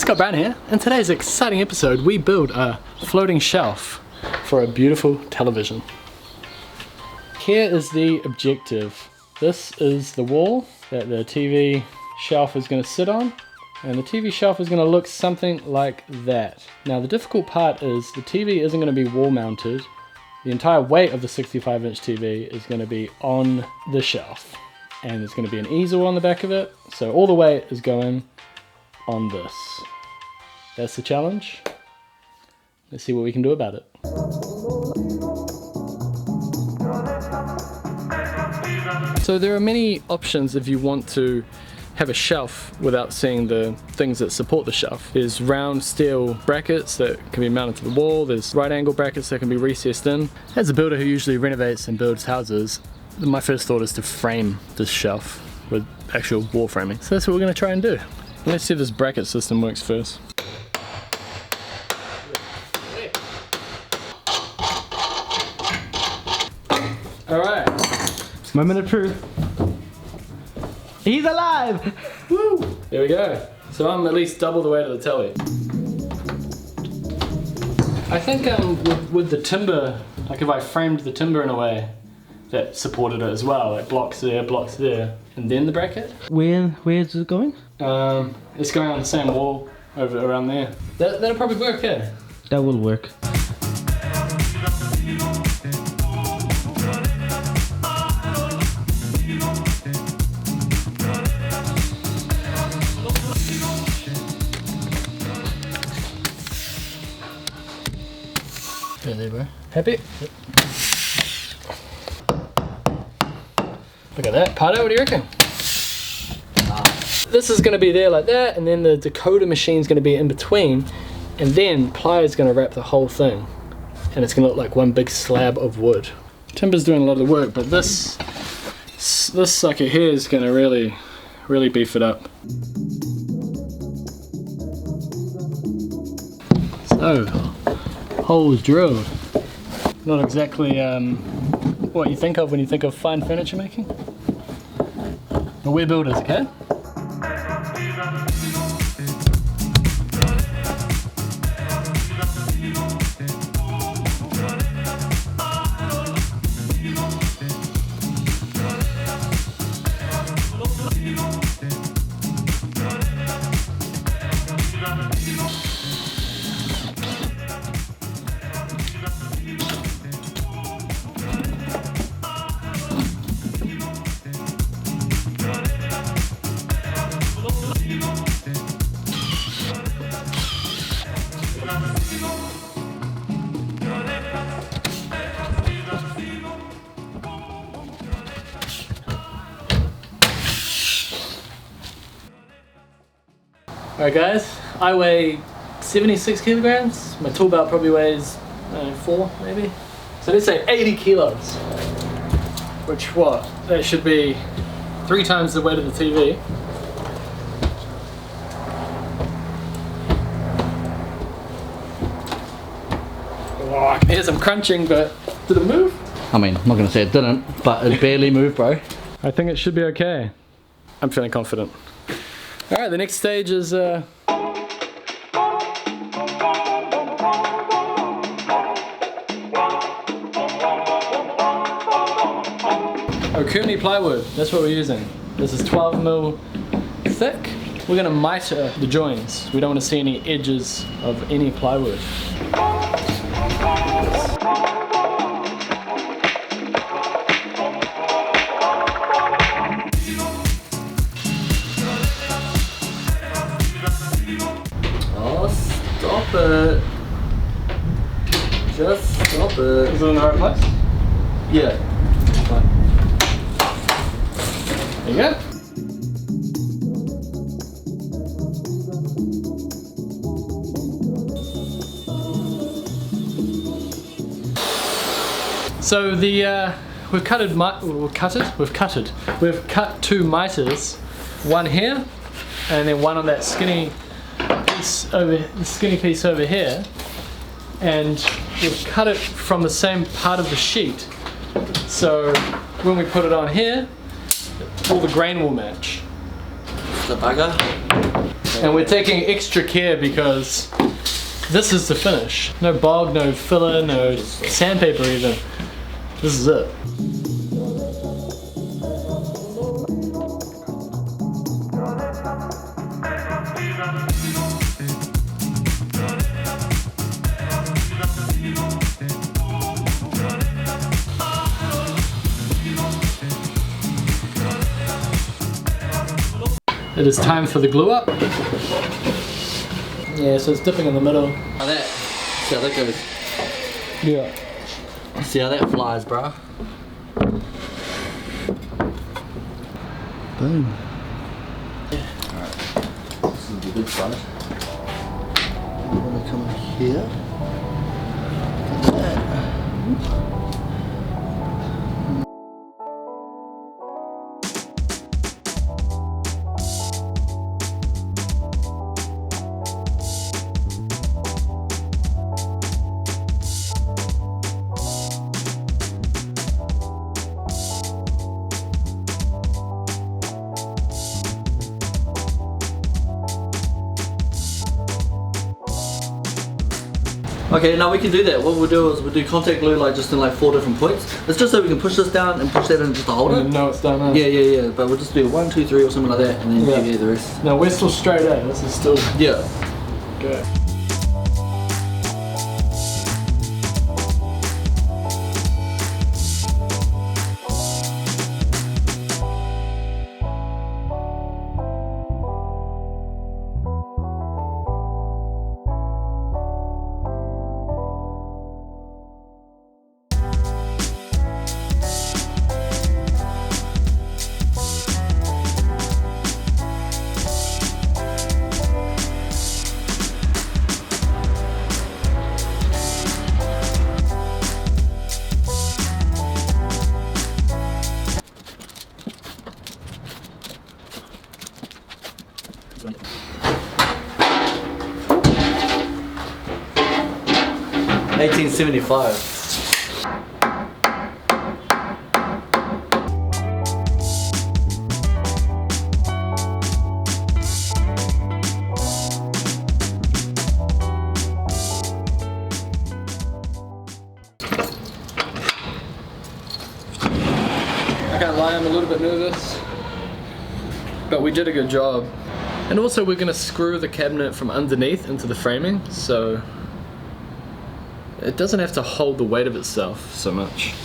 Scott Brown here. In today's exciting episode, we build a floating shelf for a beautiful television. Here is the objective. This is the wall that the TV shelf is going to sit on, and the TV shelf is going to look something like that. Now the difficult part is the TV isn't going to be wall mounted. The entire weight of the 65-inch TV is going to be on the shelf, and there's going to be an easel on the back of it, so all the weight is going on this. That's the challenge. Let's see what we can do about it. So there are many options if you want to have a shelf without seeing the things that support the shelf. There's round steel brackets that can be mounted to the wall. There's right angle brackets that can be recessed in. As a builder who usually renovates and builds houses, my first thought is to frame this shelf with actual wall framing. So that's what we're going to try and do. Let's see if this bracket system works first. Alright, moment of truth. He's alive! Woo! There we go. So I'm at least double the weight of the telly. I think with the timber, like if I framed the timber in a way that supported it as well, like blocks there, and then the bracket. Where is it going? It's going on the same wall over around there. That'll probably work, yeah? That will work. There, bro. Happy? Yep. Look at that. Pardo, what do you reckon? This is going to be there like that, and then the decoder machine's going to be in between, and then pliers going to wrap the whole thing, and it's going to look like one big slab of wood. Timber's doing a lot of the work, but this sucker here is going to really beef it up. So, holes drilled. Not exactly what you think of when you think of fine furniture making, but we're builders, okay? Alright guys, I weigh 76 kilograms, my tool belt probably weighs 4 maybe, so let's say 80 kilos, which that should be 3 times the weight of the TV. Oh, I can hear some crunching, but did it move? I mean, I'm not going to say it didn't, but it barely moved, bro. I think it should be okay. I'm feeling confident. Alright, the next stage is Okuni plywood, that's what we're using. This is 12mm thick. We're going to miter the joins. We don't want to see any edges of any plywood. Stop it. Just stop it. Is it in the right place? Yeah. There you go. So we've cut 2 miters, one here, and then one on that skinny piece over here, and we've cut it from the same part of the sheet. So when we put it on here, all the grain will match. The bugger. And we're taking extra care because this is the finish. No bog, no filler, no sandpaper even. This is it. It is time for the glue up. Yeah, so it's dipping in the middle. How that? See how that goes? Yeah. See how that flies, bro? Boom. Alright, this is the good side. I'm gonna come here. Look at that. Okay, now we can do that. What we'll do is we'll do contact glue like just in like 4 different points. It's just so we can push this down and push that in just to hold it. No, it's done now. Yeah. But we'll just do 1, 2, 3 or something like that, and then give you the rest. No, we're still straight out. This is still Yeah. good. $18.75. I can't lie, I'm a little bit nervous, but we did a good job. And also we're gonna screw the cabinet from underneath into the framing, so it doesn't have to hold the weight of itself so much.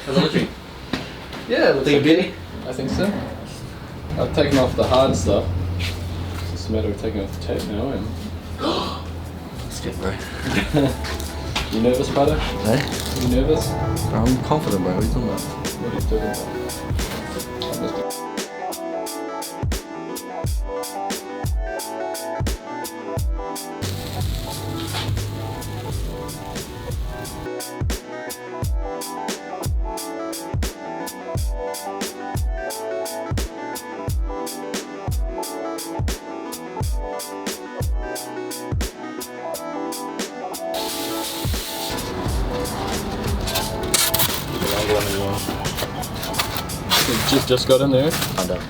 How's it looking? Yeah, it looks Think okay. I think so. I've taken off the hard stuff. It's just a matter of taking off the tape now. And Let's get bro. you nervous, brother? Hey? You nervous? Bro, I'm confident, bro. What are you talking about? What are you talking about? Just got in there. I'm done.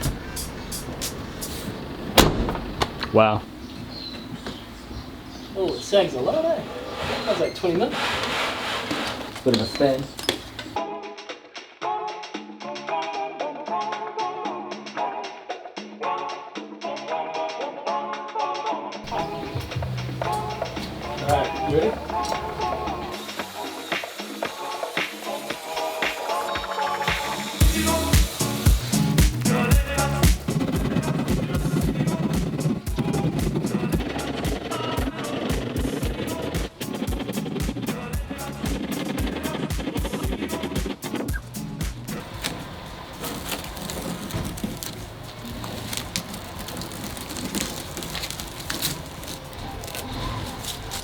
Wow. Oh, it sags a lot, eh? That was like 20 minutes. Bit of a stand. Alright, you ready?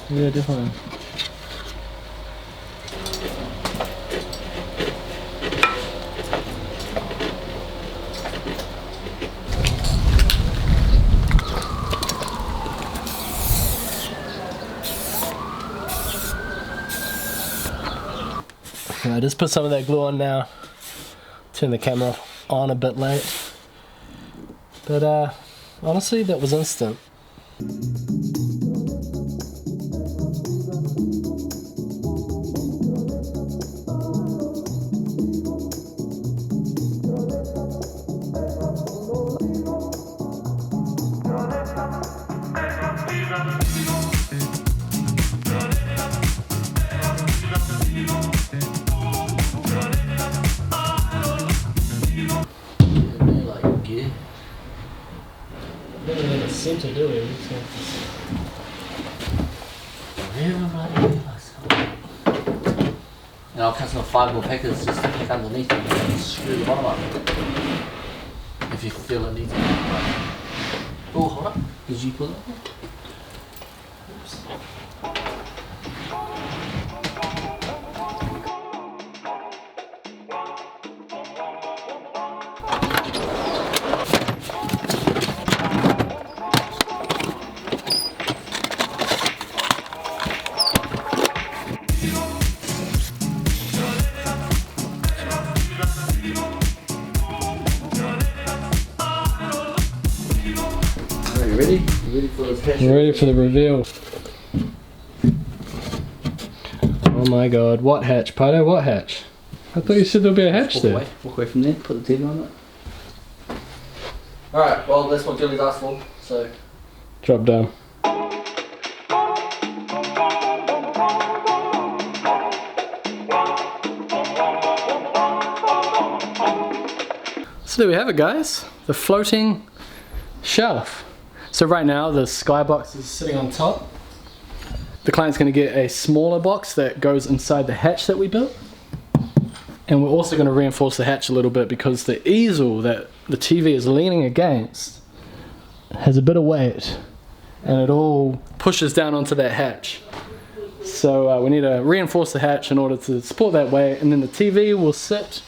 Yeah, definitely. I just put some of that glue on now. Turn the camera on a bit late. But honestly, that was instant. Center, do we? And I'll cut some 5 more packets just to pick underneath and screw the bottom up. If you feel it needs it. Oh, hold up. Did you pull it? Oops. You ready? You ready for this hatch? We're ready for the reveal. Oh my god, what hatch, Pato? What hatch? I thought you said there'll be a hatch there. Walk away from there, put the TV on it. Alright, well that's what Julie's asked for, so... Drop down. So there we have it, guys. The floating shelf. So right now the skybox is sitting on top. The client's going to get a smaller box that goes inside the hatch that we built. And we're also going to reinforce the hatch a little bit because the easel that the TV is leaning against has a bit of weight and it all pushes down onto that hatch. So we need to reinforce the hatch in order to support that weight, and then the TV will sit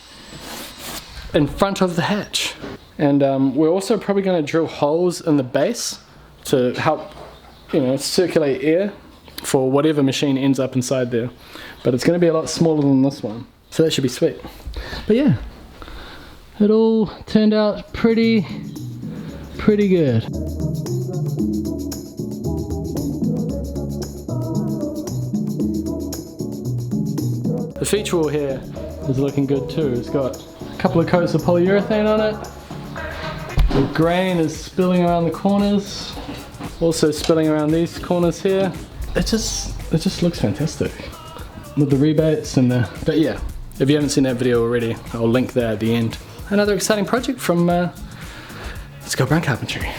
in front of the hatch. And we're also probably going to drill holes in the base to help, you know, circulate air for whatever machine ends up inside there. But it's going to be a lot smaller than this one, so that should be sweet. But yeah, it all turned out pretty good. The feature wall here is looking good too. It's got a couple of coats of polyurethane on it. The grain is spilling around the corners, also spilling around these corners here. It just looks fantastic with the rebates and the. But yeah, if you haven't seen that video already, I'll link that at the end. Another exciting project from Let's Go Brown Carpentry.